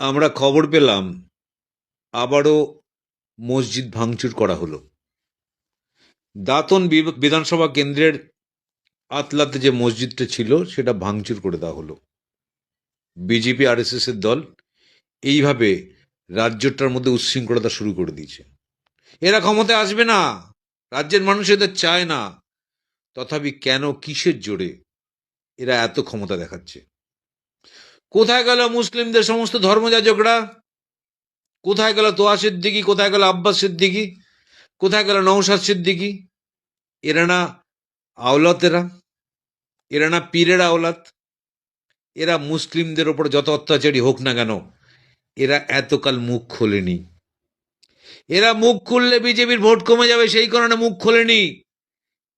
আমরা খবর পেলাম আবারও মসজিদ ভাঙচুর করা হলো। দাঁতন বিধানসভা কেন্দ্রের আতলাতে যে মসজিদটা ছিল সেটা ভাঙচুর করে দেওয়া হলো। বিজেপি আরএসএস এর দল এইভাবে রাজ্যটার মধ্যে উচ্ছৃঙ্খলতা শুরু করে দিয়েছে। এরা ক্ষমতায় আসবে না, রাজ্যের মানুষ এদের চায় না, তথাপি কেন, কিসের জোরে এরা এত ক্ষমতা দেখাচ্ছে? কোথায় গেল মুসলিমদের সমস্ত ধর্মযাজকরা? কোথায় গেল তোয়া সিদ্দিকী? কোথায় গেল আব্বাস সিদ্দিকী? কোথায় গেল নওশাদ সিদ্দিকী? এরা না আওলাত, এরা না পীরের আওলাত? এরা মুসলিমদের ওপর যত অত্যাচারী হোক না কেন, এরা এতকাল মুখ খোলেনি। এরা মুখ খুললে বিজেপির ভোট কমে যাবে, সেই কারণে মুখ খোলেনি।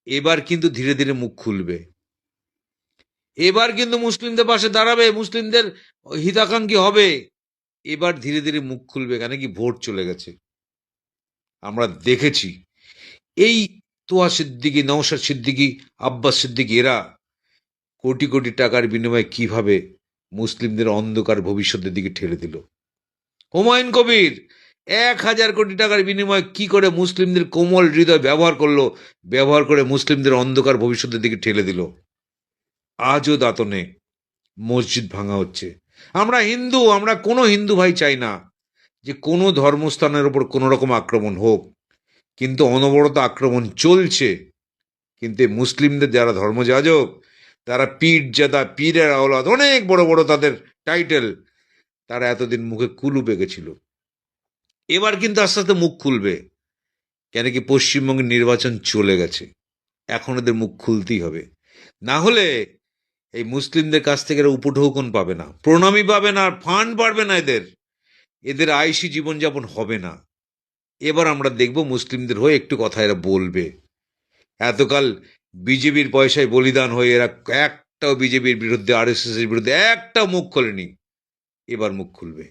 এবার কিন্তু ধীরে ধীরে মুখ খুলবে। এবার কিন্তু মুসলিমদের পাশে দাঁড়াবে, মুসলিমদের হিতাকাঙ্ক্ষী হবে। এবার ধীরে ধীরে মুখ খুলবে, কেন কি ভোট চলে গেছে। আমরা দেখেছি এই তোয়া সিদ্দিকী, নওশাদ সিদ্দিকী, আব্বাস সিদ্দিকী এরা কোটি কোটি টাকার বিনিময়ে কিভাবে মুসলিমদের অন্ধকার ভবিষ্যতের দিকে ঠেলে দিল। হুমায়ুন কবির 1,000 কোটি টাকার বিনিময়ে কি করে মুসলিমদের কোমল হৃদয় ব্যবহার করে মুসলিমদের অন্ধকার ভবিষ্যতের দিকে ঠেলে দিল। আজও দাঁতনে মসজিদ ভাঙা হচ্ছে। আমরা হিন্দু, আমরা কোনো হিন্দু ভাই চাই না যে কোনো ধর্মস্থানের উপর কোনো রকম আক্রমণ হোক, কিন্তু অনবরত আক্রমণ চলছে। কিন্তু মুসলিমদের যারা ধর্মযাজক, তারা পীরজাদা, পীরের আওলাদ, অনেক বড় বড় তাদের টাইটেল, তারা এতদিন মুখে কুলু পেকেছিল। এবার কিন্তু আস্তে আস্তে মুখ খুলবে, কেন কি পশ্চিমবঙ্গের নির্বাচন চলে গেছে। এখন এদের মুখ খুলতেই হবে, না হলে এই মুসলিমদের কাছ থেকে এরা উপঢৌকন পাবে না, প্রণামী পাবে না, আর ফান্ড পারবে না। এদের এদের আয়সী জীবনযাপন হবে না। এবার আমরা দেখব মুসলিমদের হয়ে একটু কথা এরা বলবে। এতকাল বিজেপির পয়সায় বলিদান হয়ে এরা একটাও বিজেপির বিরুদ্ধে, আরএসএস এর বিরুদ্ধে একটাও মুখ খোলেনি। এবার মুখ খুলবে।